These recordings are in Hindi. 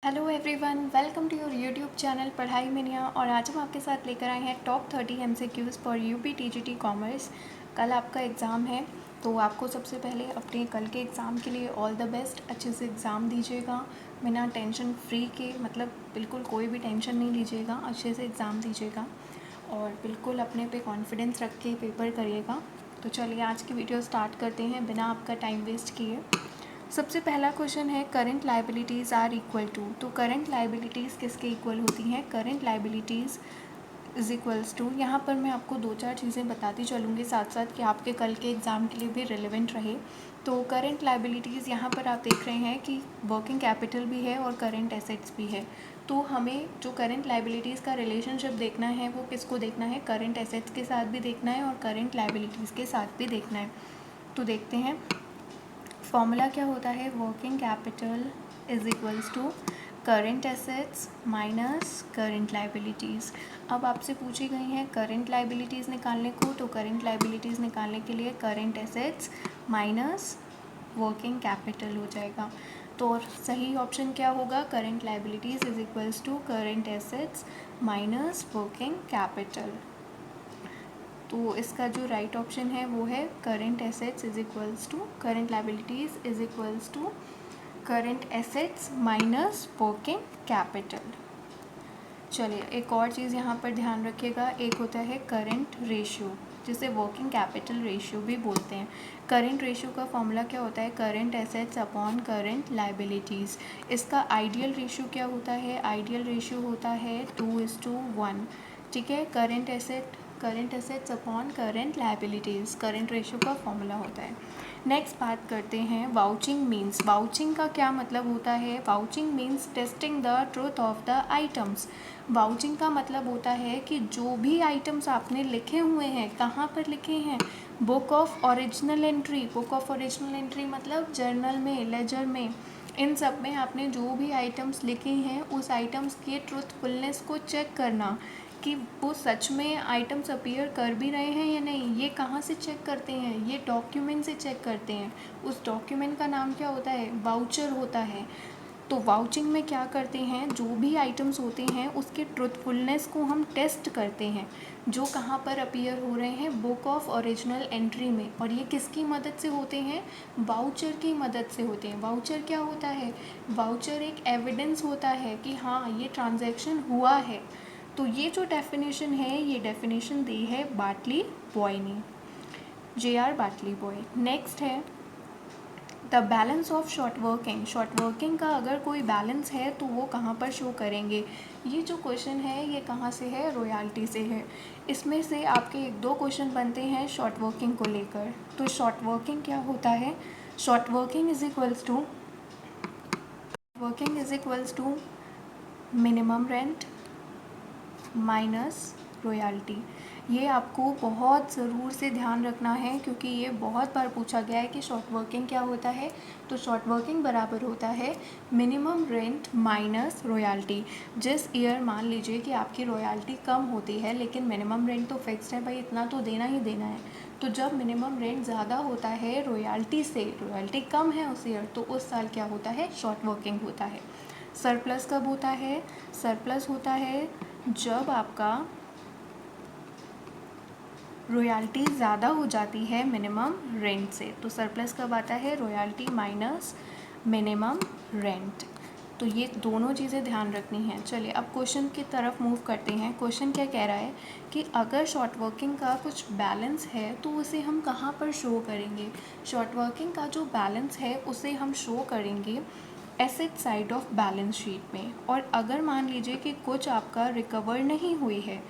Hello everyone, welcome to your YouTube channel पढ़ाई मिनिया। और आज हम आपके साथ लेकर आए हैं top 30 MCQs for UP TGT commerce. कल आपका एग्ज़ाम है, तो आपको सबसे पहले अपने कल के एग्ज़ाम के लिए ऑल द बेस्ट। अच्छे से एग्ज़ाम दीजिएगा, बिना टेंशन फ्री के, मतलब बिल्कुल कोई भी टेंशन नहीं लीजिएगा, अच्छे से एग्ज़ाम दीजिएगा और बिल्कुल अपने पे कॉन्फिडेंस रख के पेपर करिएगा। तो चलिए आज की वीडियो स्टार्ट करते हैं बिना आपका टाइम वेस्ट किए। सबसे पहला क्वेश्चन है current liabilities are equal to. तो करंट लाइबिलिटीज़ किसके इक्वल होती हैं? Current liabilities is equals to, यहाँ पर मैं आपको दो चार चीज़ें बताती चलूँगी साथ साथ कि आपके कल के एग्ज़ाम के लिए भी रिलेवेंट रहे। तो करंट लाइबिलिटीज़ यहाँ पर आप देख रहे हैं कि वर्किंग कैपिटल भी है और करंट एसेट्स भी है। तो हमें जो करंट लाइबिलिटीज़ का रिलेशनशिप देखना है वो किसको देखना है? करंट एसेट्स के साथ भी देखना है और करंट लाइबिलिटीज़ के साथ भी देखना है। तो देखते हैं फॉर्मूला क्या होता है। Working capital is equals to current assets minus current liabilities. अब आपसे पूछी गई हैं करंट लाइबिलिटीज़ निकालने को, तो करंट लाइबिलिटीज़ निकालने के लिए current assets minus working capital हो जाएगा। तो सही ऑप्शन क्या होगा? Current liabilities is equals to current assets minus working capital. तो इसका जो राइट ऑप्शन है वो है current assets is equals to current liabilities is equals to current assets minus working capital. चलिए एक और चीज़ यहाँ पर ध्यान रखिएगा, एक होता है करंट रेशियो, जिसे वर्किंग कैपिटल रेशियो भी बोलते हैं। करंट रेशियो का फॉर्मूला क्या होता है? Current assets upon current liabilities. इसका आइडियल रेशियो क्या होता है? आइडियल रेशियो होता है 2:1। ठीक है, current assets upon current liabilities current ratio का फॉर्मूला होता है। नेक्स्ट बात करते हैं वाउचिंग मीन्स। वाउचिंग का क्या मतलब होता है? Vouching means testing the truth of the items. Vouching का मतलब होता है कि जो भी आइटम्स आपने लिखे हुए हैं, कहाँ पर लिखे हैं? Book of original entry. Book of original entry मतलब जर्नल में, लेजर में, इन सब में आपने जो भी आइटम्स लिखे हैं उस आइटम्स के ट्रूथफुलनेस को चेक करना कि वो सच में आइटम्स अपीयर कर भी रहे हैं या नहीं। ये कहाँ से चेक करते हैं? ये डॉक्यूमेंट से चेक करते हैं। उस डॉक्यूमेंट का नाम क्या होता है? वाउचर होता है। तो वाउचिंग में क्या करते हैं? जो भी आइटम्स होते हैं उसके ट्रूथफुलनेस को हम टेस्ट करते हैं, जो कहाँ पर अपीयर हो रहे हैं? बुक ऑफ ओरिजिनल एंट्री में। और ये किसकी मदद से होते हैं? वाउचर की मदद से होते हैं। वाउचर क्या होता है? वाउचर एक एविडेंस होता है कि हाँ ये ट्रांजैक्शन हुआ है। तो ये जो डेफिनेशन है, ये डेफिनेशन दी है बाटली बॉय ने, JR बाटली बॉय। नेक्स्ट है the balance of short working. Short working का अगर कोई बैलेंस है तो वो कहाँ पर शो करेंगे? ये जो क्वेश्चन है ये कहाँ से है? रॉयल्टी से है। इसमें से आपके एक दो क्वेश्चन बनते हैं शॉर्ट वर्किंग को लेकर। तो शॉर्ट वर्किंग क्या होता है? Short working is equals to minimum rent minus royalty. ये आपको बहुत ज़रूर से ध्यान रखना है क्योंकि ये बहुत बार पूछा गया है कि शॉर्ट वर्किंग क्या होता है। तो शॉर्ट वर्किंग बराबर होता है मिनिमम रेंट माइनस रॉयल्टी। जिस ईयर मान लीजिए कि आपकी रॉयल्टी कम होती है लेकिन मिनिमम रेंट तो फिक्स्ड है, भाई इतना तो देना ही देना है। तो जब मिनिमम रेंट ज़्यादा होता है रॉयल्टी से, रॉयल्टी कम है उस ईयर, तो उस साल क्या होता है? शॉर्ट वर्किंग होता है। सरप्लस कब होता है? सरप्लस होता है जब आपका रॉयल्टी ज़्यादा हो जाती है मिनिमम रेंट से। तो सरप्लस कब आता है? Royalty minus minimum rent. तो ये दोनों चीज़ें ध्यान रखनी हैं। चलिए अब क्वेश्चन की तरफ मूव करते हैं। क्वेश्चन क्या कह रहा है कि अगर शॉर्ट वर्किंग का कुछ बैलेंस है तो उसे हम कहाँ पर शो करेंगे? शॉर्ट वर्किंग का जो बैलेंस है उसे हम शो करेंगे asset side of balance sheet में। और अगर मान लीजिए कि कुछ आपका रिकवर नहीं हुई है,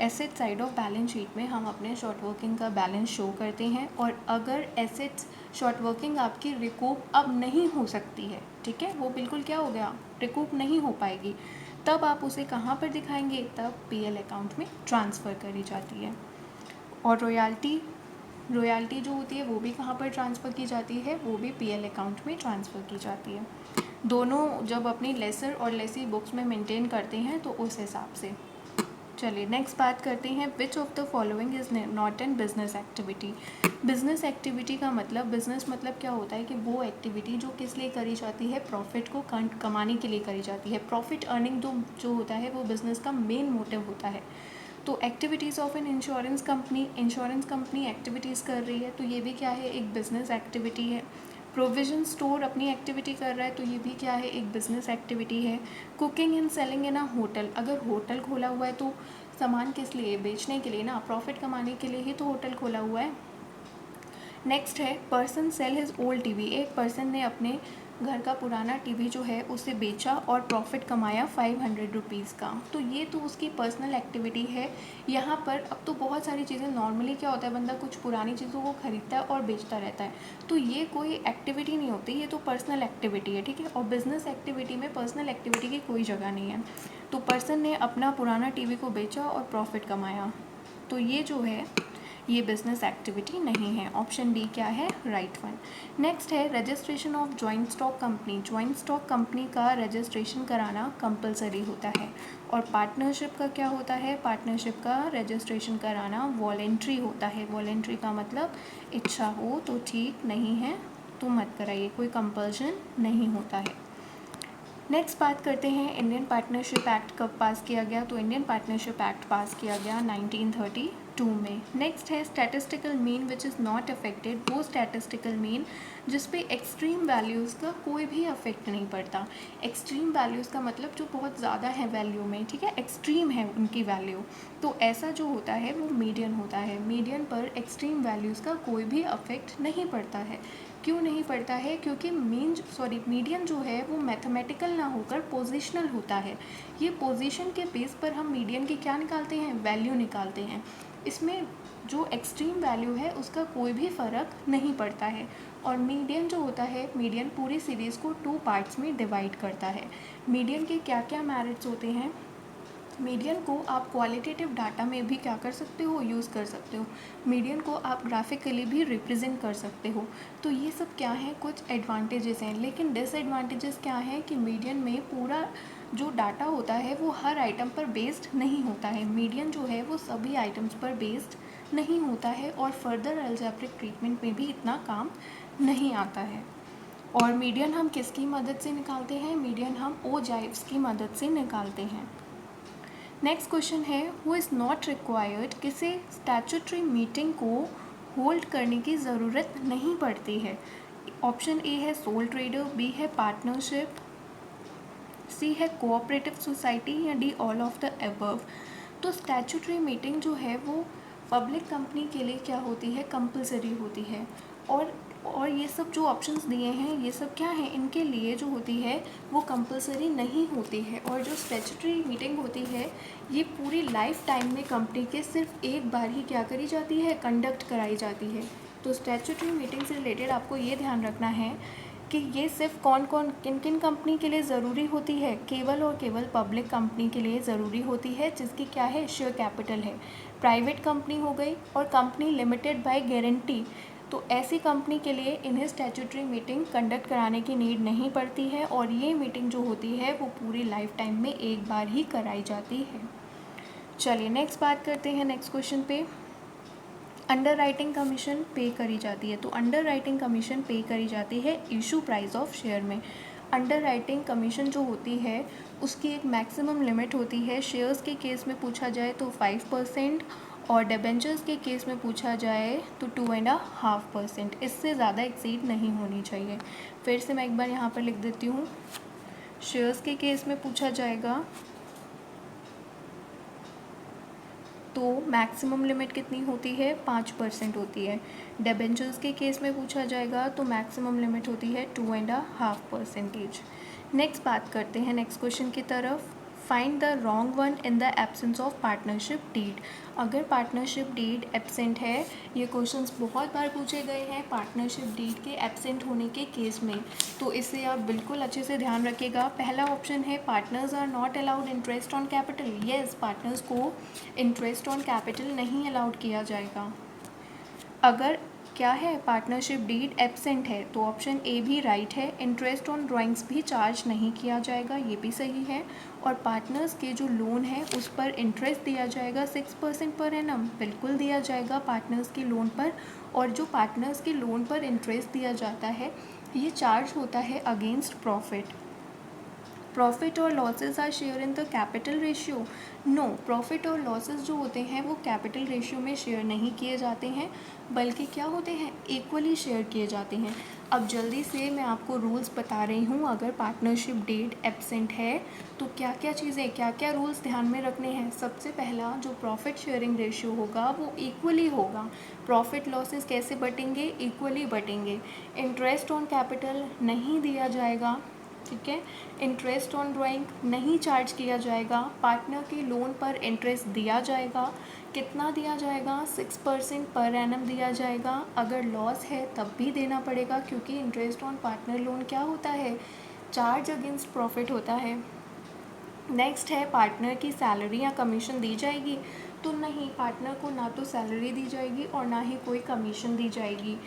asset side of balance sheet में हम अपने शॉर्ट वर्किंग का बैलेंस शो करते हैं। और अगर एसेट्स शॉर्ट वर्किंग आपकी रिकूप अब नहीं हो सकती है, ठीक है, वो बिल्कुल क्या हो गया? रिकूप नहीं हो पाएगी, तब आप उसे कहाँ पर दिखाएंगे? तब PL अकाउंट में ट्रांसफ़र करी जाती है। और रॉयल्टी जो होती है वो भी कहाँ पर ट्रांसफ़र की जाती है? वो भी PL अकाउंट में ट्रांसफ़र की जाती है। दोनों जब अपनी लेसर और लेसी बुक्स में मेंटेन करते हैं तो उस हिसाब से। चलिए नेक्स्ट बात करते हैं, which of the following is not an business activity. Business activity का मतलब, बिजनेस मतलब क्या होता है कि वो एक्टिविटी जो किस लिए करी जाती है, प्रॉफिट को कमाने के लिए करी जाती है। प्रॉफिट अर्निंग जो होता है वो बिजनेस का मेन मोटिव होता है। तो activities of an insurance company activities कर रही है, तो ये भी क्या है, एक बिजनेस एक्टिविटी है। प्रोविजन स्टोर अपनी एक्टिविटी कर रहा है, तो ये भी क्या है, एक बिजनेस एक्टिविटी है। Cooking and selling in a hotel, अगर होटल खोला हुआ है तो सामान किस लिए, बेचने के लिए ना, प्रॉफिट कमाने के लिए ही तो होटल खोला हुआ है। नेक्स्ट है, person sell his old TV, एक पर्सन ने अपने घर का पुराना टीवी जो है उसे बेचा और प्रॉफिट कमाया 500 रुपीज़ का, तो ये तो उसकी पर्सनल एक्टिविटी है। यहाँ पर अब तो बहुत सारी चीज़ें, नॉर्मली क्या होता है, बंदा कुछ पुरानी चीज़ों को खरीदता है और बेचता रहता है, तो ये कोई एक्टिविटी नहीं होती, ये तो पर्सनल एक्टिविटी है, ठीक है। और बिजनेस एक्टिविटी में पर्सनल एक्टिविटी की कोई जगह नहीं है। तो पर्सन ने अपना पुराना टीवी को बेचा और प्रॉफिट कमाया, तो ये जो है ये बिजनेस एक्टिविटी नहीं है। ऑप्शन डी क्या है, राइट वन। नेक्स्ट है, registration of joint stock company, joint stock company का रजिस्ट्रेशन कराना कंपलसरी होता है। और पार्टनरशिप का क्या होता है, पार्टनरशिप का रजिस्ट्रेशन कराना वॉलेंट्री होता है। वॉलेंट्री का मतलब इच्छा हो तो ठीक, नहीं है तो मत कराइए, कोई कंपल्शन नहीं होता है। नेक्स्ट बात करते हैं, इंडियन पार्टनरशिप एक्ट कब पास किया गया, तो इंडियन पार्टनरशिप एक्ट पास किया गया 1932 में। नेक्स्ट है, statistical mean which is not affected, वो स्टैटिस्टिकल मीन जिस पे एक्सट्रीम वैल्यूज़ का कोई भी अफेक्ट नहीं पड़ता। एक्सट्रीम वैल्यूज़ का मतलब जो बहुत ज़्यादा है वैल्यू में, ठीक है, एक्सट्रीम है उनकी वैल्यू, तो ऐसा जो होता है वो मीडियन होता है। मीडियन पर एक्सट्रीम वैल्यूज़ का कोई भी अफेक्ट नहीं पड़ता है। क्यों नहीं पड़ता है, क्योंकि मीडियन जो है वो मैथमेटिकल ना होकर पोजिशनल होता है। ये पोजीशन के बेस पर हम मीडियन की क्या निकालते हैं, वैल्यू निकालते हैं। इसमें जो एक्सट्रीम वैल्यू है उसका कोई भी फ़र्क नहीं पड़ता है। और मीडियन जो होता है, मीडियन पूरी सीरीज़ को 2 पार्ट्स में डिवाइड करता है। मीडियन के क्या क्या मेरिट्स होते हैं, मीडियन को आप क्वालिटेटिव डाटा में भी क्या कर सकते हो, यूज़ कर सकते हो। मीडियन को आप ग्राफिकली भी रिप्रेजेंट कर सकते हो। तो ये सब क्या है, कुछ एडवांटेजेस हैं। लेकिन डिसएडवांटेजेस क्या है कि मीडियन में पूरा जो डाटा होता है वो हर आइटम पर बेस्ड नहीं होता है। मीडियन जो है वो सभी आइटम्स पर बेस्ड नहीं होता है और फर्दर अलजेब्रिक ट्रीटमेंट में भी इतना काम नहीं आता है। और मीडियन हम किसकी मदद से निकालते हैं, मीडियन हम ओजाइव्स की मदद से निकालते हैं। नेक्स्ट क्वेश्चन है, हु इज़ नॉट रिक्वायर्ड, किसे स्टैट्यूटरी मीटिंग को होल्ड करने की ज़रूरत नहीं पड़ती है। ऑप्शन ए है सोल ट्रेडर, बी है पार्टनरशिप, सी है कोऑपरेटिव सोसाइटी, या D all of the above. तो स्टैट्यूटरी मीटिंग जो है वो पब्लिक कंपनी के लिए क्या होती है, कंपलसरी होती है। और ये सब जो ऑप्शंस दिए हैं ये सब क्या है, इनके लिए जो होती है वो कंपलसरी नहीं होती है। और जो स्टैट्यूटरी मीटिंग होती है ये पूरी लाइफ टाइम में कंपनी के सिर्फ एक बार ही क्या करी जाती है, कंडक्ट कराई जाती है। तो स्टैट्यूटरी मीटिंग से रिलेटेड आपको ये ध्यान रखना है कि ये सिर्फ किन किन कंपनी के लिए ज़रूरी होती है, केवल और केवल पब्लिक कंपनी के लिए ज़रूरी होती है जिसकी क्या है, शेयर कैपिटल है। प्राइवेट कंपनी हो गई और कंपनी लिमिटेड बाय गारंटी, तो ऐसी कंपनी के लिए इन्हें स्टैट्यूटरी मीटिंग कंडक्ट कराने की नीड नहीं पड़ती है। और ये मीटिंग जो होती है वो पूरी लाइफ टाइम में एक बार ही कराई जाती है। चलिए नेक्स्ट बात करते हैं, नेक्स्ट क्वेश्चन पे। अंडर राइटिंग कमीशन पे करी जाती है, तो अंडर राइटिंग कमीशन पे करी जाती है इशू प्राइस ऑफ शेयर में। अंडर राइटिंग कमीशन जो होती है उसकी एक मैक्सिमम लिमिट होती है। शेयर्स के केस में पूछा जाए तो 5%, और डिबेंचर्स के केस में पूछा जाए तो 2.5%। इससे ज़्यादा एक्सीड नहीं होनी चाहिए। फिर से मैं एक बार यहाँ पर लिख देती हूँ। शेयर्स के केस में पूछा जाएगा तो मैक्सिमम लिमिट कितनी होती है, 5% होती है। डिबेंचर्स के केस में पूछा जाएगा तो मैक्सिमम लिमिट होती है 2.5%। नेक्स्ट बात करते हैं नेक्स्ट क्वेश्चन की तरफ। Find the wrong one in the absence of partnership deed. अगर पार्टनरशिप डीड एब्सेंट है, ये क्वेश्चंस बहुत बार पूछे गए हैं पार्टनरशिप डीड के एब्सेंट होने के केस में, तो इसे आप बिल्कुल अच्छे से ध्यान रखिएगा। पहला ऑप्शन है, partners are not allowed interest on capital. Yes, partners को इंटरेस्ट ऑन कैपिटल नहीं अलाउड किया जाएगा। अगर क्या है, पार्टनरशिप डीड एब्सेंट है, तो ऑप्शन ए भी राइट है। इंटरेस्ट ऑन ड्राइंग्स भी चार्ज नहीं किया जाएगा, ये भी सही है। और पार्टनर्स के जो लोन है उस पर इंटरेस्ट दिया जाएगा 6% पर एनम, बिल्कुल दिया जाएगा पार्टनर्स के लोन पर। और जो पार्टनर्स के लोन पर इंटरेस्ट दिया जाता है ये चार्ज होता है अगेंस्ट प्रॉफिट। प्रॉफिट और losses are share in the capital ratio, no, profit और लॉसेस जो होते हैं वो कैपिटल रेशियो में शेयर नहीं किए जाते हैं, बल्कि क्या होते हैं, इक्वली शेयर किए जाते हैं। अब जल्दी से मैं आपको रूल्स बता रही हूँ। अगर पार्टनरशिप डेट एब्सेंट है तो क्या क्या चीज़ें, क्या क्या रूल्स ध्यान में रखने हैं। सबसे पहला, जो प्रॉफिट शेयरिंग रेशियो होगा वो इक्वली होगा। प्रॉफिट लॉसेस कैसे बटेंगे, इक्वली बटेंगे। इंटरेस्ट ऑन कैपिटल नहीं दिया जाएगा, ठीक है। इंटरेस्ट ऑन ड्राइंग नहीं चार्ज किया जाएगा। पार्टनर के लोन पर इंटरेस्ट दिया जाएगा, कितना दिया जाएगा, 6% पर एनम दिया जाएगा। अगर लॉस है तब भी देना पड़ेगा, क्योंकि इंटरेस्ट ऑन पार्टनर लोन क्या होता है, चार्ज अगेंस्ट प्रॉफिट होता है। नेक्स्ट है, पार्टनर की सैलरी या कमीशन दी जाएगी, तो नहीं, पार्टनर को ना तो सैलरी दी जाएगी और ना ही कोई कमीशन दी जाएगी।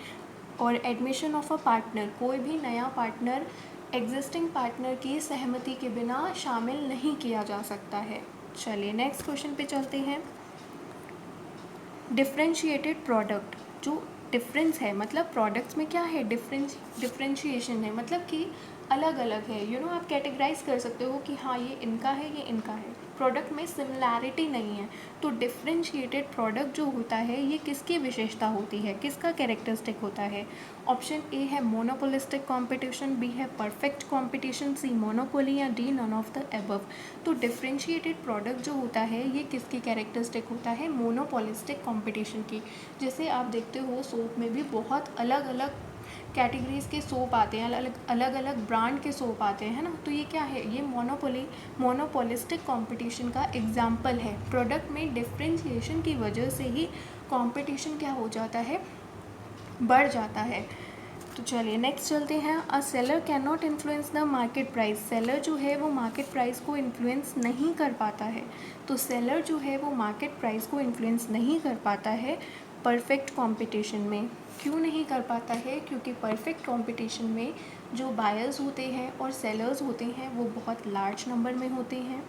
और एडमिशन ऑफ अ पार्टनर, कोई भी नया पार्टनर एग्जिस्टिंग पार्टनर की सहमति के बिना शामिल नहीं किया जा सकता है। चलिए नेक्स्ट क्वेश्चन पे चलते हैं। डिफरेंशिएटेड प्रोडक्ट, जो डिफरेंस है मतलब प्रोडक्ट्स में क्या है, डिफरेंशिएशन है, मतलब कि अलग अलग है। आप कैटेगराइज कर सकते हो कि हाँ ये इनका है, ये इनका है। प्रोडक्ट में सिमिलैरिटी नहीं है। तो डिफरेंशिएटेड प्रोडक्ट जो होता है ये किसकी विशेषता होती है, किसका कैरेक्टरिस्टिक होता है। ऑप्शन ए है मोनोपोलिस्टिक कंपटीशन, बी है परफेक्ट कंपटीशन, सी मोनोपोली, या D none of the above. तो डिफरेंशिएटेड प्रोडक्ट जो होता है ये किसकी कैरेक्टरिस्टिक होता है, मोनोपोलिस्टिक कंपटीशन की। जैसे आप देखते हो सोप में भी बहुत अलग अलग कैटेगरीज के सोप आते हैं, अलग अलग ब्रांड के सोप आते हैं, है ना। तो ये क्या है, ये मोनोपोलिस्टिक कंपटीशन का एग्जाम्पल है। प्रोडक्ट में डिफरेंशिएशन की वजह से ही कंपटीशन क्या हो जाता है, बढ़ जाता है। तो चलिए नेक्स्ट चलते हैं। A seller can not influence the market price, seller जो है वो मार्केट प्राइस को इन्फ्लुएंस नहीं कर पाता है। तो सेलर जो है वो मार्केट प्राइस को इन्फ्लुएंस नहीं कर पाता है परफेक्ट कंपटीशन में। क्यों नहीं कर पाता है, क्योंकि परफेक्ट कंपटीशन में जो बायर्स होते हैं और सेलर्स होते हैं वो बहुत लार्ज नंबर में होते हैं।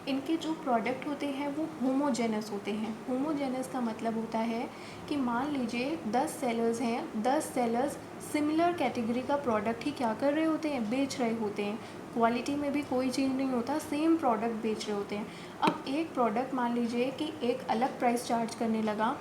इनके जो प्रोडक्ट होते हैं वो होमोजेनस होते हैं। होमोजेनस का मतलब होता है कि मान लीजिए 10 सेलर्स हैं, 10 सेलर्स सिमिलर कैटेगरी का प्रोडक्ट ही क्या कर रहे होते हैं, बेच रहे होते हैं। क्वालिटी में भी कोई चेंज नहीं होता, सेम प्रोडक्ट बेच रहे होते हैं। अब एक प्रोडक्ट मान लीजिए कि एक अलग प्राइस चार्ज करने लगा,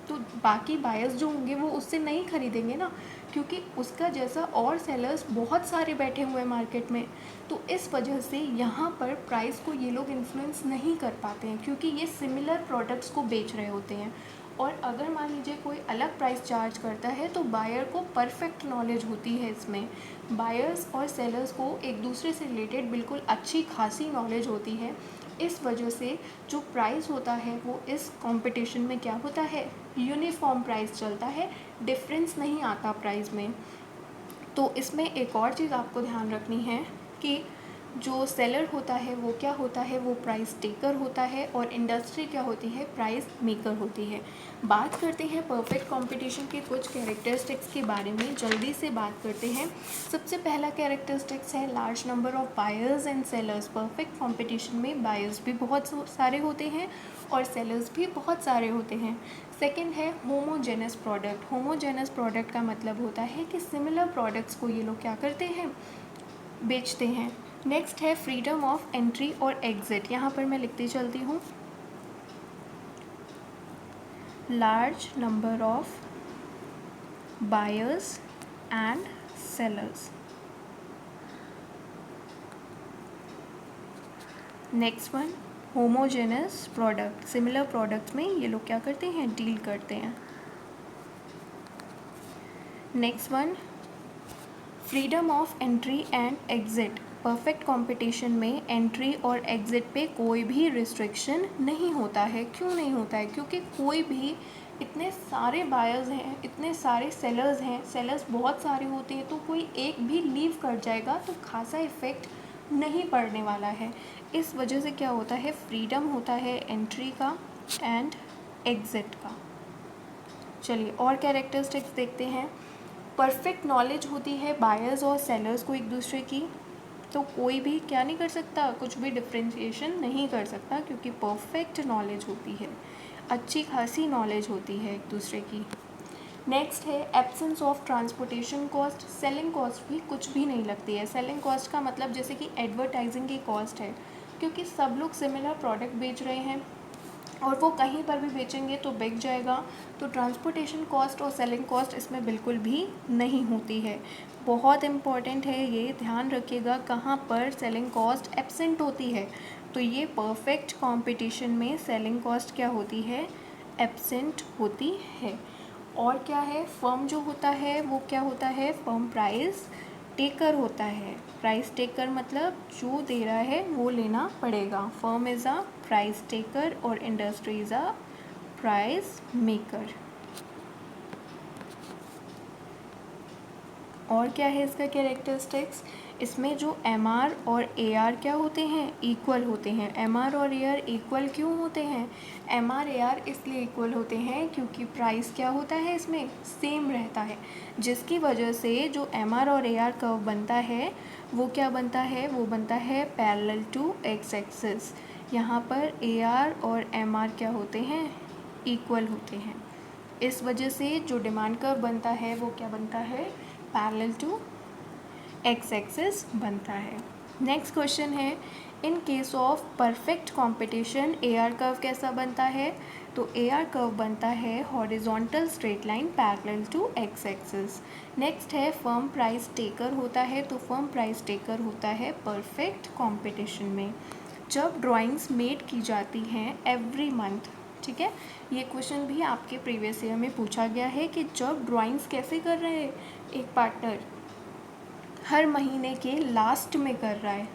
तो बाकी बायर्स जो होंगे वो उससे नहीं खरीदेंगे ना, क्योंकि उसका जैसा और सेलर्स बहुत सारे बैठे हुए हैं मार्केट में। तो इस वजह से यहाँ पर प्राइस को ये लोग इन्फ्लुएंस नहीं कर पाते हैं, क्योंकि ये सिमिलर प्रोडक्ट्स को बेच रहे होते हैं। और अगर मान लीजिए कोई अलग प्राइस चार्ज करता है तो बायर को परफेक्ट नॉलेज होती है इसमें। बायर्स और सेलर्स को एक दूसरे से रिलेटेड बिल्कुल अच्छी खासी नॉलेज होती है। इस वजह से जो प्राइस होता है वो इस कंपटीशन में क्या होता है, यूनिफॉर्म प्राइस चलता है, डिफरेंस नहीं आता प्राइस में। तो इसमें एक और चीज़ आपको ध्यान रखनी है कि जो सेलर होता है वो क्या होता है, वो प्राइस टेकर होता है, और इंडस्ट्री क्या होती है, प्राइस मेकर होती है। बात करते हैं परफेक्ट कंपटीशन के कुछ कैरेक्टरिस्टिक्स के बारे में, जल्दी से बात करते हैं। सबसे पहला कैरेक्टरिस्टिक्स है large number of buyers and sellers. Perfect competition में बायर्स भी बहुत सारे होते हैं और सेलर्स भी बहुत सारे होते हैं। सेकेंड है होमोजेनस प्रोडक्ट। होमोजेनस प्रोडक्ट का मतलब होता है कि सिमिलर प्रोडक्ट्स को ये लोग क्या करते हैं, बेचते हैं। नेक्स्ट है फ्रीडम ऑफ एंट्री और एग्जिट। यहाँ पर मैं लिखती चलती हूँ, large number of buyers and sellers. Next one homogeneous product, similar products में ये लोग क्या करते हैं, डील करते हैं। Next one freedom of entry and exit. Perfect competition में एंट्री और एग्ज़िट पे कोई भी रिस्ट्रिक्शन नहीं होता है। क्यों नहीं होता है, क्योंकि कोई भी, इतने सारे बायर्स हैं, इतने सारे सेलर्स हैं, सेलर्स बहुत सारे होते हैं, तो कोई एक भी लीव कर जाएगा तो खासा इफ़ेक्ट नहीं पड़ने वाला है। इस वजह से क्या होता है, फ्रीडम होता है एंट्री का एंड एग्ज़िट का। चलिए और कैरेक्टरिस्टिक्स देखते हैं। परफेक्ट नॉलेज होती है बायर्स और सेलर्स को एक दूसरे की, तो कोई भी क्या नहीं कर सकता, कुछ भी डिफ्रेंशिएशन नहीं कर सकता क्योंकि परफेक्ट नॉलेज होती है, अच्छी खासी नॉलेज होती है एक दूसरे की। नेक्स्ट है absence of transportation cost. Selling cost भी कुछ भी नहीं लगती है। सेलिंग कॉस्ट का मतलब जैसे कि एडवर्टाइजिंग की कॉस्ट है, क्योंकि सब लोग सिमिलर प्रोडक्ट बेच रहे हैं और वो कहीं पर भी बेचेंगे तो बिक जाएगा, तो ट्रांसपोर्टेशन कॉस्ट और सेलिंग कॉस्ट इसमें बिल्कुल भी नहीं होती है। बहुत इम्पॉर्टेंट है, ये ध्यान रखिएगा कहाँ पर सेलिंग कॉस्ट एब्सेंट होती है, तो ये परफेक्ट कंपटीशन में सेलिंग कॉस्ट क्या होती है, एब्सेंट होती है। और क्या है, फर्म जो होता है वो क्या होता है, फर्म प्राइस टेकर होता है। प्राइस टेकर मतलब जो दे रहा है वो लेना पड़ेगा। Firm is a price taker और industry is a price maker. और क्या है इसका कैरेक्टरिस्टिक्स, इसमें जो एमआर और एआर क्या होते हैं, इक्वल होते हैं। एमआर और एआर इक्वल क्यों होते हैं, एमआर एआर इसलिए इक्वल होते हैं क्योंकि प्राइस क्या होता है इसमें सेम रहता है, जिसकी वजह से जो एमआर और एआर कर्व बनता है वो क्या बनता है, वो बनता है पैरेलल टू एक्स एक्सिस। यहाँ पर एआर और एमआर क्या होते हैं, इक्वल होते हैं। इस वजह से जो डिमांड कर्व बनता है वो क्या बनता है, पैरेलल टू एक्स एक्सिस बनता है। नेक्स्ट क्वेश्चन है, in case of perfect competition AR curve कैसा बनता है, तो एआर कर्व बनता है horizontal straight line parallel to X axis. Next है फर्म प्राइस टेकर होता है, तो फर्म प्राइस टेकर होता है परफेक्ट कंपटीशन में। जब ड्राइंग्स मेड की जाती हैं एवरी मंथ, ठीक है, ये क्वेश्चन भी आपके प्रीवियस ईयर में पूछा गया है कि जब ड्राइंग्स कैसे कर रहे हैं, एक पार्टनर हर महीने के लास्ट में कर रहा है,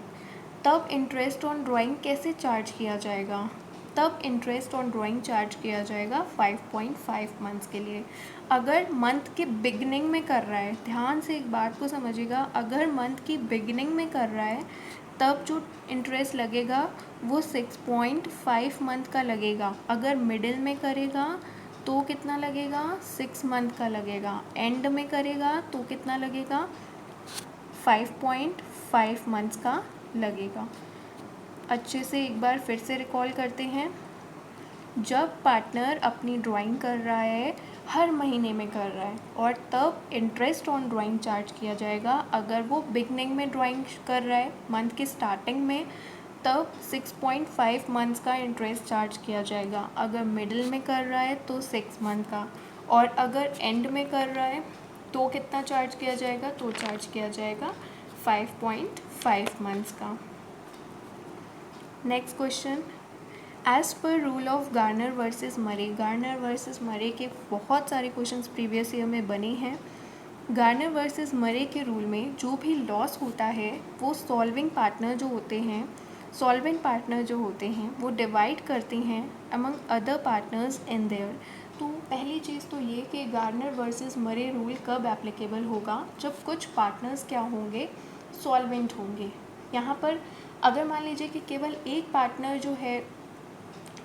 तब इंटरेस्ट ऑन ड्राइंग कैसे चार्ज किया जाएगा, तब इंटरेस्ट ऑन ड्राइंग चार्ज किया जाएगा 5.5 मंथ्स के लिए। अगर मंथ के बिगनिंग में कर रहा है, ध्यान से एक बात को समझिएगा, अगर मंथ की बिगनिंग में कर रहा है तब जो इंटरेस्ट लगेगा वो 6.5 मंथ का लगेगा। अगर मिडिल में करेगा तो कितना लगेगा, 6 मंथ का लगेगा। एंड में करेगा तो कितना लगेगा, 5.5 मंथ्स का लगेगा। अच्छे से एक बार फिर से रिकॉल करते हैं। जब पार्टनर अपनी ड्राइंग कर रहा है, हर महीने में कर रहा है, और तब इंटरेस्ट ऑन ड्राइंग चार्ज किया जाएगा। अगर वो बिगनिंग में ड्राइंग कर रहा है मंथ की स्टार्टिंग में, तब 6.5 मंथ्स का इंटरेस्ट चार्ज किया जाएगा। अगर मिडिल में कर रहा है तो 6 मंथ का, और अगर एंड में कर रहा है तो कितना चार्ज किया जाएगा, तो चार्ज किया जाएगा 5.5 मंथ्स का। Next question, as per rule of Garner versus Murray. Garner versus Murray के बहुत सारे क्वेश्चंस प्रीवियस ईयर में बने हैं। गार्नर वर्सेस मरे के रूल में जो भी लॉस होता है वो सॉल्विंग पार्टनर जो होते हैं, सॉल्वेंट पार्टनर जो होते हैं वो डिवाइड करते हैं among other partners in their. तो पहली चीज़ तो ये कि गार्नर वर्सेस मरे रूल कब एप्लीकेबल होगा, जब कुछ पार्टनर्स क्या होंगे, सॉल्वेंट होंगे। यहाँ पर अगर मान लीजिए कि केवल एक पार्टनर जो है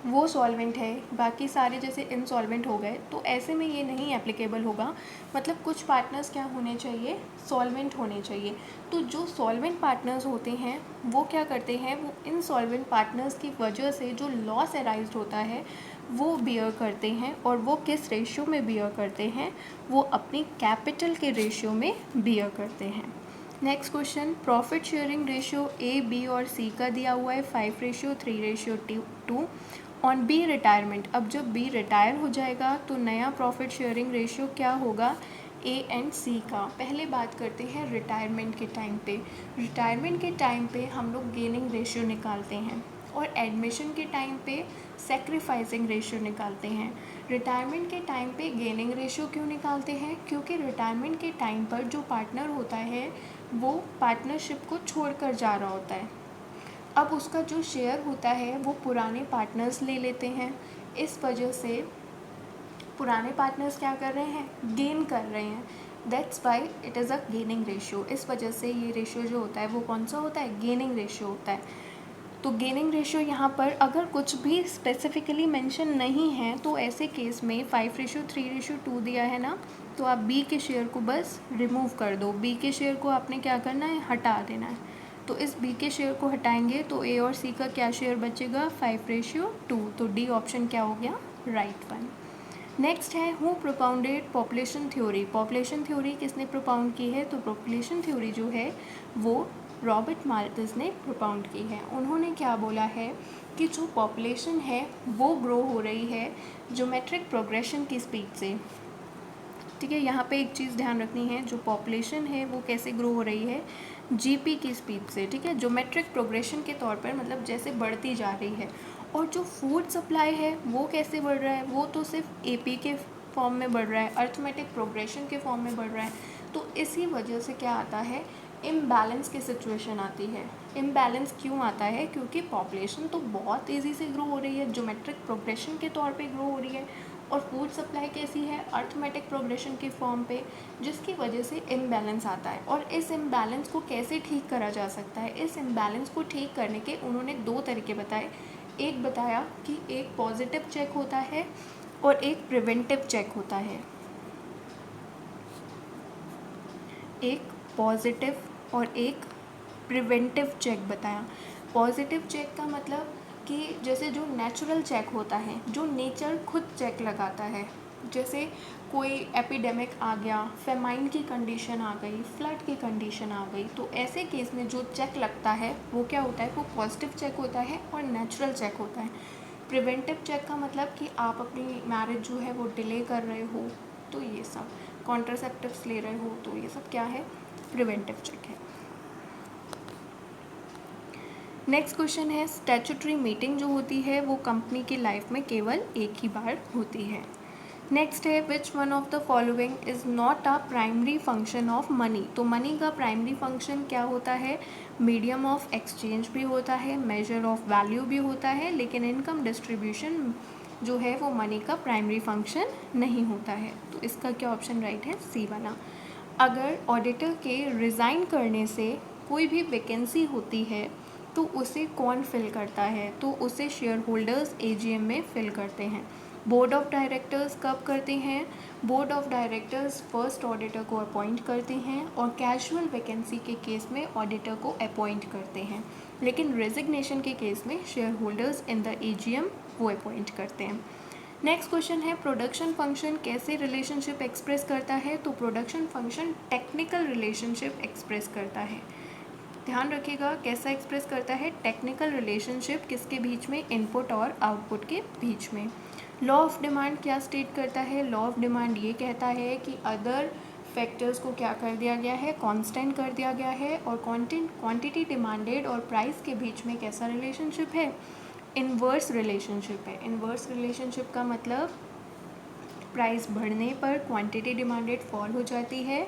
वो सॉल्वेंट है, बाकी सारे जैसे इनसॉल्वेंट हो गए, तो ऐसे में ये नहीं एप्लीकेबल होगा। मतलब कुछ पार्टनर्स क्या होने चाहिए, सॉल्वेंट होने चाहिए। तो जो सॉल्वेंट पार्टनर्स होते हैं वो क्या करते हैं, वो इनसॉल्वेंट पार्टनर्स की वजह से जो लॉस अराइज होता है वो बियर करते हैं। और वो किस रेशियो में बियर करते हैं, वो अपनी कैपिटल के रेशियो में बियर करते हैं। Next question, profit sharing ratio A, B और सी का दिया हुआ है 5:3:2 ऑन बी रिटायरमेंट। अब जब बी रिटायर हो जाएगा तो नया प्रॉफिट शेयरिंग रेशियो क्या होगा, ए एंड सी का। पहले बात करते हैं रिटायरमेंट के टाइम पे। रिटायरमेंट के टाइम पे हम लोग गेनिंग रेशियो निकालते हैं और एडमिशन के टाइम पे सेक्रीफाइसिंग रेशियो निकालते हैं। रिटायरमेंट के टाइम पे गेनिंग रेशियो क्यों निकालते हैं, क्योंकि रिटायरमेंट के टाइम पर जो पार्टनर होता है वो पार्टनरशिप को छोड़कर जा रहा होता है। अब उसका जो शेयर होता है वो पुराने पार्टनर्स ले लेते हैं। इस वजह से पुराने पार्टनर्स क्या कर रहे हैं, गेन कर रहे हैं। That's why it is a gaining ratio. इस वजह से ये रेशियो जो होता है वो कौन सा होता है, गेनिंग रेशियो होता है। तो गेनिंग रेशियो यहाँ पर अगर कुछ भी स्पेसिफिकली मेंशन नहीं है तो ऐसे केस में 5:3:2 दिया है ना, तो आप बी के शेयर को बस रिमूव कर दो। बी के शेयर को आपने क्या करना है, हटा देना है। तो इस बी के शेयर को हटाएंगे तो ए और सी का क्या शेयर बचेगा, 5:2। तो डी ऑप्शन क्या हो गया, राइट वन। नेक्स्ट है who propounded population theory. Population theory किसने प्रोपाउंड की है, तो पॉपुलेशन थ्योरी जो है वो रॉबर्ट माल्थस ने प्रोपाउंड की है। उन्होंने क्या बोला है कि जो पॉपुलेशन है वो ग्रो हो रही है ज्योमेट्रिक प्रोग्रेशन की स्पीड से। ठीक है, यहाँ पे एक चीज़ ध्यान रखनी है, जो पॉपुलेशन है वो कैसे ग्रो हो रही है, जीपी की स्पीड से। ठीक है, ज्योमेट्रिक प्रोग्रेशन के तौर पर, मतलब जैसे बढ़ती जा रही है। और जो फूड सप्लाई है वो कैसे बढ़ रहा है, वो तो सिर्फ एपी के फॉर्म में बढ़ रहा है, अर्थमेटिक प्रोग्रेशन के फॉर्म में बढ़ रहा है। तो इसी वजह से क्या आता है, इम्बैलेंस की सिचुएशन आती है। इम्बैलेंस क्यों आता है, क्योंकि पॉपुलेशन तो बहुत तेज़ी से ग्रो हो रही है, ज्योमेट्रिक प्रोग्रेशन के तौर पे ग्रो हो रही है, और फूड सप्लाई कैसी है, अर्थमेटिक प्रोग्रेशन के फॉर्म पे, जिसकी वजह से इम्बैलेंस आता है। और इस इम्बैलेंस को कैसे ठीक करा जा सकता है, इस इम्बैलेंस को ठीक करने के उन्होंने 2 तरीके बताए। एक बताया कि एक पॉजिटिव चेक होता है और एक प्रिवेंटिव चेक होता है। एक पॉजिटिव और एक प्रिवेंटिव चेक बताया। पॉजिटिव चेक का मतलब कि जैसे जो नेचुरल चेक होता है, जो नेचर खुद चेक लगाता है, जैसे कोई एपिडेमिक आ गया, फेमाइन की कंडीशन आ गई, फ्लड की कंडीशन आ गई, तो ऐसे केस में जो चेक लगता है वो क्या होता है, वो पॉजिटिव चेक होता है और नेचुरल चेक होता है। प्रिवेंटिव चेक का मतलब कि आप अपनी मैरिज जो है वो डिले कर रहे हो, तो ये सब कॉन्ट्रासेप्टिव्स ले रहे हो, तो ये सब क्या है, प्रिवेंटिव चेक है। नेक्स्ट क्वेश्चन है स्टैट्यूटरी मीटिंग जो होती है वो कंपनी की लाइफ में केवल एक ही बार होती है। नेक्स्ट है which one of the following is not a primary function of money. तो मनी का प्राइमरी फंक्शन क्या होता है, मीडियम ऑफ एक्सचेंज भी होता है, मेजर ऑफ वैल्यू भी होता है, लेकिन इनकम डिस्ट्रीब्यूशन जो है वो मनी का प्राइमरी फंक्शन नहीं होता है। तो इसका क्या ऑप्शन राइट है, सी वाला। अगर ऑडिटर के रिज़ाइन करने से कोई भी वैकेंसी होती है तो उसे कौन फिल करता है, तो उसे शेयर होल्डर्स एजीएम में फिल करते हैं। बोर्ड ऑफ डायरेक्टर्स कब करते हैं, board of directors first auditor को अपॉइंट करते हैं और कैजुअल वैकेंसी के केस में ऑडिटर को अपॉइंट करते हैं, लेकिन रेजिग्नेशन के केस में share holders in the AGM वो अपॉइंट करते हैं। नेक्स्ट क्वेश्चन है प्रोडक्शन फंक्शन कैसे रिलेशनशिप एक्सप्रेस करता है। तो production function technical relationship express करता है। ध्यान रखिएगा कैसा एक्सप्रेस करता है, टेक्निकल रिलेशनशिप किसके बीच में, इनपुट और आउटपुट के बीच में। लॉ ऑफ डिमांड क्या स्टेट करता है, लॉ ऑफ डिमांड ये कहता है कि अदर फैक्टर्स को क्या कर दिया गया है, कांस्टेंट कर दिया गया है, और क्वांटिटी डिमांडेड और प्राइस के बीच में कैसा रिलेशनशिप है, इन्वर्स रिलेशनशिप है। इन्वर्स रिलेशनशिप का मतलब प्राइस बढ़ने पर क्वांटिटी डिमांडेड फॉल हो जाती है,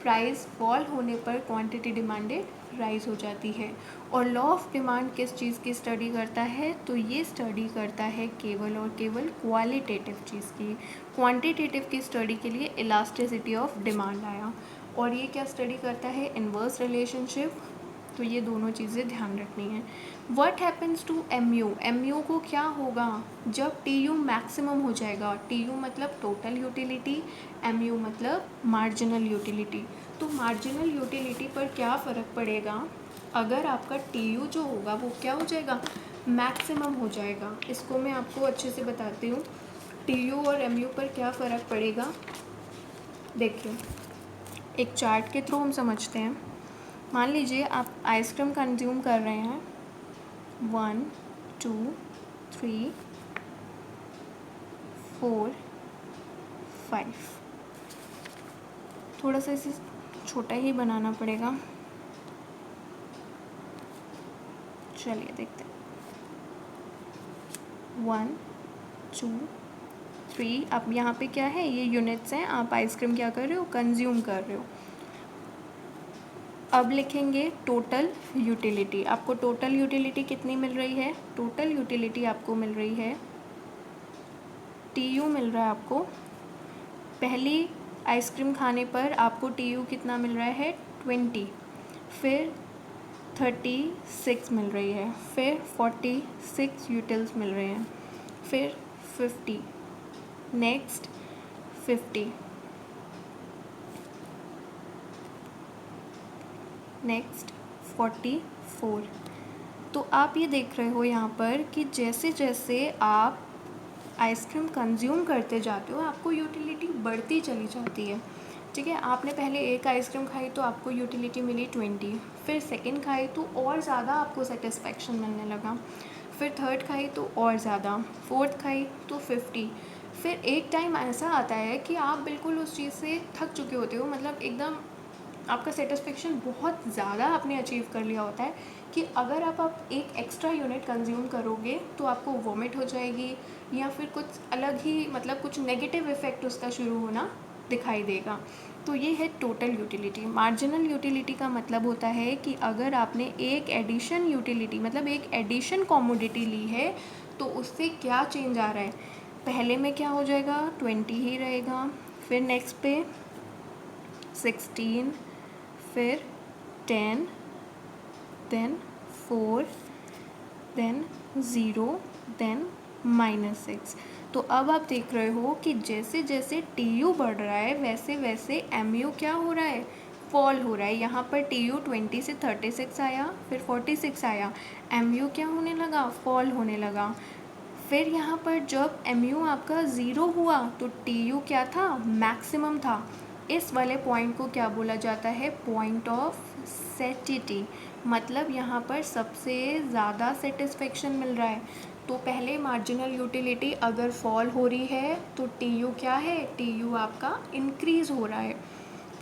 प्राइस फॉल होने पर क्वांटिटी डिमांडेड राइज हो जाती है। और लॉ ऑफ डिमांड किस चीज़ की स्टडी करता है, तो ये स्टडी करता है केवल और केवल क्वालिटेटिव चीज़ की। क्वांटिटेटिव की स्टडी के लिए इलास्टिसिटी ऑफ डिमांड आया, और ये क्या स्टडी करता है, इन्वर्स रिलेशनशिप। तो ये दोनों चीज़ें ध्यान रखनी है। What happens to MU, MU को क्या होगा जब टीयू मैक्सिमम हो जाएगा। टीयू मतलब टोटल यूटिलिटी, एमयू मतलब मार्जिनल यूटिलिटी। तो मार्जिनल यूटिलिटी पर क्या फ़र्क पड़ेगा, अगर आपका टीयू जो होगा वो क्या हो जाएगा, मैक्सिमम हो जाएगा। इसको मैं आपको अच्छे से बताती हूँ, टीयू और एमयू पर क्या फ़र्क पड़ेगा। देखिए एक चार्ट के थ्रू हम समझते हैं। मान लीजिए आप आइसक्रीम कंज्यूम कर रहे हैं, 1 2 3 4 5, थोड़ा सा इसे छोटा ही बनाना पड़ेगा। चलिए देखते हैं, 1 2 3। अब यहाँ पे क्या है, ये यूनिट्स हैं, आप आइसक्रीम क्या कर रहे हो, कंज्यूम कर रहे हो। अब लिखेंगे टोटल यूटिलिटी। आपको टोटल यूटिलिटी कितनी मिल रही है, टोटल यूटिलिटी आपको मिल रही है, टीयू मिल रहा है आपको। पहली आइसक्रीम खाने पर आपको टीयू कितना मिल रहा है, 20। फिर 36 मिल रही है, फिर 46 यूटिल्स मिल रहे हैं, फिर 50, नेक्स्ट 50, नेक्स्ट 44। तो आप ये देख रहे हो यहाँ पर कि जैसे जैसे आप आइसक्रीम कंज्यूम करते जाते हो आपको यूटिलिटी बढ़ती चली जाती है। ठीक है, आपने पहले एक आइसक्रीम खाई तो आपको यूटिलिटी मिली 20, फिर सेकंड खाई तो और ज़्यादा आपको सेटिस्फैक्शन मिलने लगा, फिर थर्ड खाई तो और ज़्यादा, फोर्थ खाई तो 50। फिर एक टाइम ऐसा आता है कि आप बिल्कुल उस चीज़ से थक चुके होते हो, मतलब एकदम आपका सेटिस्फेक्शन बहुत ज़्यादा आपने अचीव कर लिया होता है कि अगर आप एक एक्स्ट्रा यूनिट कंज्यूम करोगे तो आपको वॉमिट हो जाएगी या फिर कुछ अलग ही, मतलब कुछ नेगेटिव इफ़ेक्ट उसका शुरू होना दिखाई देगा। तो ये है टोटल यूटिलिटी। मार्जिनल यूटिलिटी का मतलब होता है कि अगर आपने एक एडिशन यूटिलिटी, मतलब एक एडिशन कॉमोडिटी ली है तो उससे क्या चेंज आ रहा है। पहले में क्या हो जाएगा, 20 ही रहेगा, फिर नेक्स्ट पे 16, फिर 10, देन 4, देन 0, देन -6। तो अब आप देख रहे हो कि जैसे जैसे TU बढ़ रहा है वैसे वैसे MU क्या हो रहा है, फॉल हो रहा है। यहाँ पर TU 20 से 36 आया, फिर 46 आया, MU क्या होने लगा, फॉल होने लगा। फिर यहाँ पर जब MU आपका 0 हुआ तो TU क्या था, मैक्सिमम था। इस वाले पॉइंट को क्या बोला जाता है, पॉइंट ऑफ सैटिटी, मतलब यहाँ पर सबसे ज़्यादा सेटिस्फेक्शन मिल रहा है। तो पहले मार्जिनल यूटिलिटी अगर फॉल हो रही है तो TU क्या है, TU आपका इंक्रीज़ हो रहा है।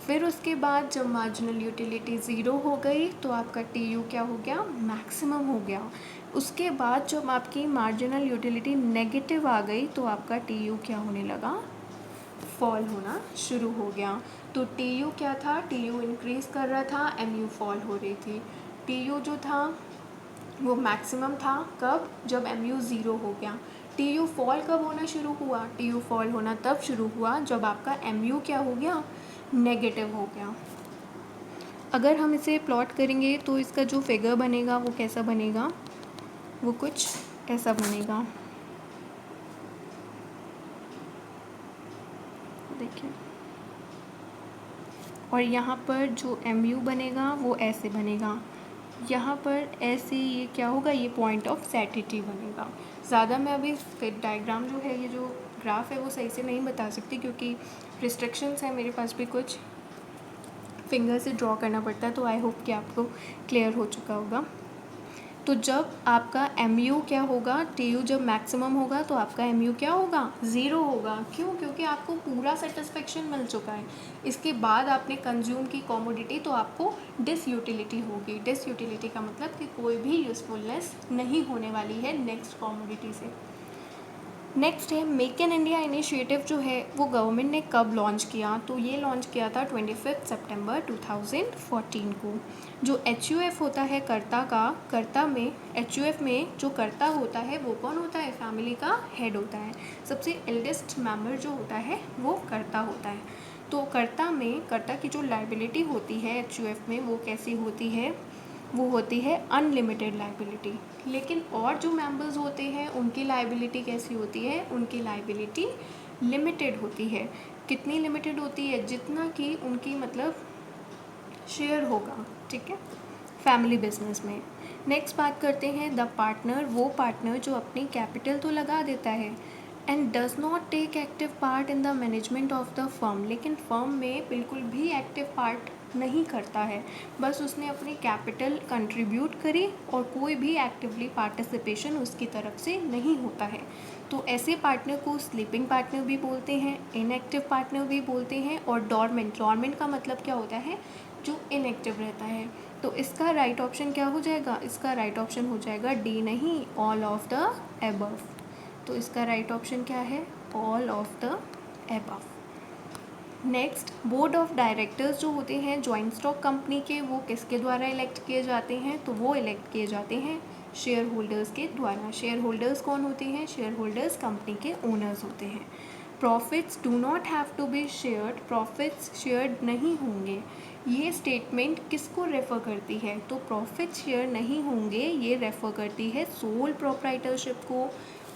फिर उसके बाद जब मार्जिनल यूटिलिटी 0 हो गई तो आपका TU क्या हो गया, मैक्सिमम हो गया। उसके बाद जब आपकी मार्जिनल यूटिलिटी नेगेटिव आ गई तो आपका TU क्या होने लगा, फॉल होना शुरू हो गया। तो TU क्या था, TU इंक्रीज़ कर रहा था, MU फॉल हो रही थी। TU जो था वो मैक्सिमम था, कब, जब MU 0 हो गया। TU फॉल कब होना शुरू हुआ, TU फॉल होना तब शुरू हुआ जब आपका MU क्या हो गया, नेगेटिव हो गया। अगर हम इसे प्लॉट करेंगे तो इसका जो फिगर बनेगा वो कैसा बनेगा, वो कुछ ऐसा बनेगा, देखिए। और यहाँ पर जो MU बनेगा वो ऐसे बनेगा, यहाँ पर ऐसे ये क्या होगा, ये पॉइंट ऑफ सैटिटी बनेगा। ज़्यादा मैं अभी डायग्राम जो है, ये जो ग्राफ है वो सही से नहीं बता सकती क्योंकि रिस्ट्रिक्शंस है मेरे पास भी, कुछ फिंगर से ड्रॉ करना पड़ता है। तो आई होप कि आपको क्लियर हो चुका होगा। तो जब आपका MU क्या होगा, TU जब मैक्सिमम होगा तो आपका MU क्या होगा, 0 होगा। क्यों, क्योंकि आपको पूरा सेटिस्फेक्शन मिल चुका है। इसके बाद आपने कंज्यूम की कॉमोडिटी तो आपको डिसयूटिलिटी होगी। डिसयूटिलिटी का मतलब कि कोई भी यूज़फुलनेस नहीं होने वाली है नेक्स्ट कॉमोडिटी से। नेक्स्ट है मेक इन इंडिया इनिशिएटिव, जो है वो गवर्नमेंट ने कब लॉन्च किया, तो ये लॉन्च किया था 25 सितंबर 2014 को। जो HUF होता है कर्ता का, कर्ता में HUF में जो कर्ता होता है वो कौन होता है, फैमिली का हेड होता है। सबसे एल्डेस्ट मेंबर जो होता है वो कर्ता होता है। तो कर्ता में, कर्ता की जो लाइबिलिटी होती है HUF में वो कैसी होती है, वो होती है अनलिमिटेड लाइबिलिटी। लेकिन और जो मेंबर्स होते हैं उनकी लाइबिलिटी कैसी होती है, उनकी लाइबिलिटी लिमिटेड होती है। कितनी लिमिटेड होती है, जितना कि उनकी मतलब शेयर होगा, ठीक है, फैमिली बिजनेस में। नेक्स्ट बात करते हैं द पार्टनर, वो पार्टनर जो अपनी कैपिटल तो लगा देता है and does not take active part in the management of the firm, लेकिन फर्म में बिल्कुल भी एक्टिव पार्ट नहीं करता है, बस उसने अपनी कैपिटल कंट्रीब्यूट करी और कोई भी एक्टिवली पार्टिसिपेशन उसकी तरफ से नहीं होता है। तो ऐसे पार्टनर को स्लीपिंग पार्टनर भी बोलते हैं, इनएक्टिव पार्टनर भी बोलते हैं, और डॉर्मेंट, डॉर्मेंट का मतलब क्या होता है, जो इनएक्टिव रहता है। तो इसका राइट ऑप्शन क्या हो जाएगा, इसका राइट ऑप्शन हो जाएगा डी, नहीं, ऑल ऑफ द एबव। तो इसका राइट ऑप्शन क्या है, all of the above. Next, board of directors जो होते हैं जॉइंट स्टॉक कंपनी के, वो किसके द्वारा इलेक्ट किए जाते हैं, तो वो इलेक्ट किए जाते हैं शेयर होल्डर्स के द्वारा। शेयर होल्डर्स कौन होते हैं, शेयर होल्डर्स कंपनी के ओनर्स होते हैं। Profits do not have to be shared, profits shared नहीं होंगे, ये स्टेटमेंट किसको रेफ़र करती है? तो प्रॉफिट शेयर नहीं होंगे ये रेफ़र करती है सोल प्रोप्राइटरशिप को।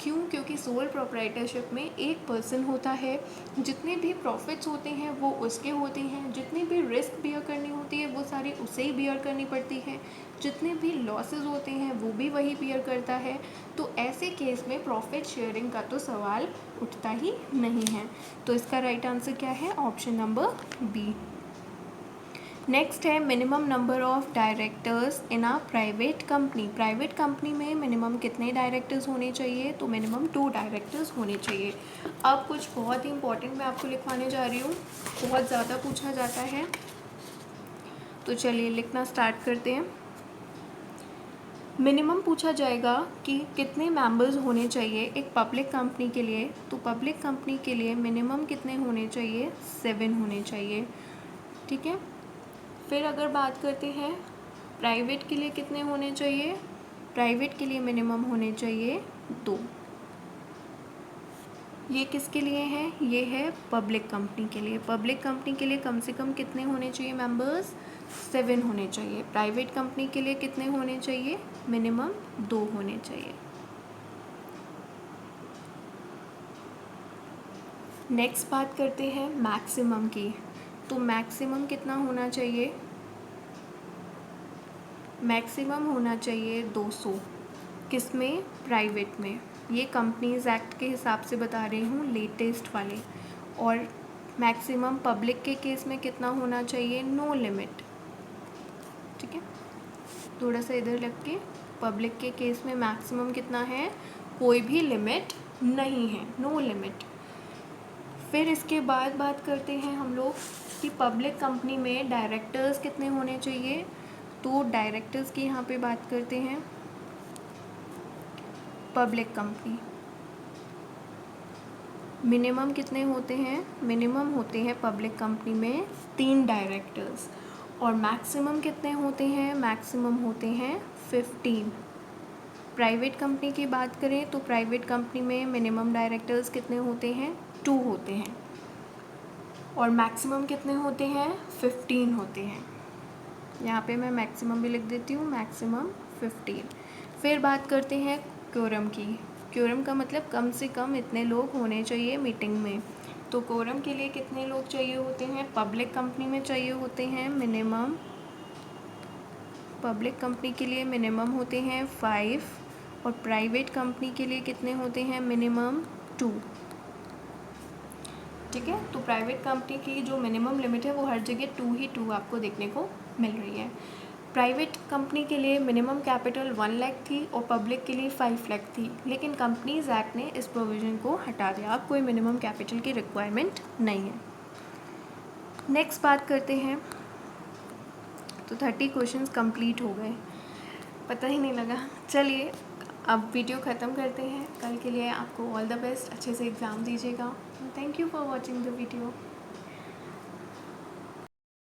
क्यों? क्योंकि सोल प्रोप्राइटरशिप में एक पर्सन होता है, जितने भी प्रॉफिट्स होते हैं वो उसके होते हैं, जितनी भी रिस्क बियर करनी होती है वो सारी उसे ही बियर करनी पड़ती है, जितने भी लॉसेस होते हैं वो भी वही बियर करता है। तो ऐसे केस में प्रॉफिट शेयरिंग का तो सवाल उठता ही नहीं है। तो इसका राइट आंसर क्या है? Option number B. नेक्स्ट है minimum number of directors in a private company. Private company में मिनिमम कितने डायरेक्टर्स होने चाहिए? तो मिनिमम 2 डायरेक्टर्स होने चाहिए। अब कुछ बहुत ही इंपॉर्टेंट मैं आपको लिखवाने जा रही हूँ, बहुत ज़्यादा पूछा जाता है, तो चलिए लिखना स्टार्ट करते हैं। मिनिमम पूछा जाएगा कि कितने मेंबर्स होने चाहिए एक पब्लिक कंपनी के लिए। तो पब्लिक कंपनी के लिए मिनिमम कितने होने चाहिए? 7 होने चाहिए। ठीक है। फिर अगर बात करते हैं प्राइवेट के लिए कितने होने चाहिए? प्राइवेट के लिए मिनिमम होने चाहिए 2। ये किसके लिए है? ये है पब्लिक कंपनी के लिए। पब्लिक कंपनी के लिए कम से कम कितने होने चाहिए मेंबर्स? 7 होने चाहिए। प्राइवेट कंपनी के लिए कितने होने चाहिए? मिनिमम 2 होने चाहिए। नेक्स्ट बात करते हैं मैक्सिमम की। तो मैक्सिमम कितना होना चाहिए? मैक्सिमम होना चाहिए 200। किस में? प्राइवेट में। ये कंपनीज़ एक्ट के हिसाब से बता रही हूँ, लेटेस्ट वाले। और मैक्सिमम पब्लिक के केस में कितना होना चाहिए? No limit. ठीक है, थोड़ा सा इधर लग के, पब्लिक के केस में मैक्सिमम कितना है? कोई भी लिमिट नहीं है, नो लिमिट। फिर इसके बाद बात करते हैं हम लोग कि पब्लिक कंपनी में डायरेक्टर्स कितने होने चाहिए। तो डायरेक्टर्स की यहाँ पे बात करते हैं। पब्लिक कंपनी मिनिमम कितने होते हैं? मिनिमम होते हैं पब्लिक कंपनी में 3 डायरेक्टर्स। और मैक्सिमम कितने होते हैं? मैक्सिमम होते हैं 15। प्राइवेट कंपनी की बात करें तो प्राइवेट कंपनी में मिनिमम डायरेक्टर्स कितने होते हैं? 2 होते हैं। और मैक्सिमम कितने होते हैं? 15 होते हैं। यहाँ पे मैं मैक्सिमम भी लिख देती हूँ, मैक्सिमम 15। फिर बात करते हैं क्योरम की। क्योरम का मतलब कम से कम इतने लोग होने चाहिए मीटिंग में। तो क्योरम के लिए कितने लोग चाहिए होते हैं? पब्लिक कंपनी में चाहिए होते हैं मिनिमम, पब्लिक कंपनी के लिए मिनिमम होते हैं 5। और प्राइवेट कंपनी के लिए कितने होते हैं? मिनिमम 2। ठीक है, तो प्राइवेट कंपनी की जो मिनिमम लिमिट है वो हर जगह 2 ही 2 आपको देखने को मिल रही है। प्राइवेट कंपनी के लिए मिनिमम कैपिटल 1 लाख थी और पब्लिक के लिए 5 लाख थी, लेकिन कंपनीज एक्ट ने इस प्रोविज़न को हटा दिया। अब कोई मिनिमम कैपिटल की रिक्वायरमेंट नहीं है। नेक्स्ट बात करते हैं, तो 30 क्वेश्चंस कंप्लीट हो गए, पता ही नहीं लगा। चलिए अब वीडियो ख़त्म करते हैं। कल के लिए आपको ऑल द बेस्ट, अच्छे से एग्ज़ाम दीजिएगा। Thank you for watching the video.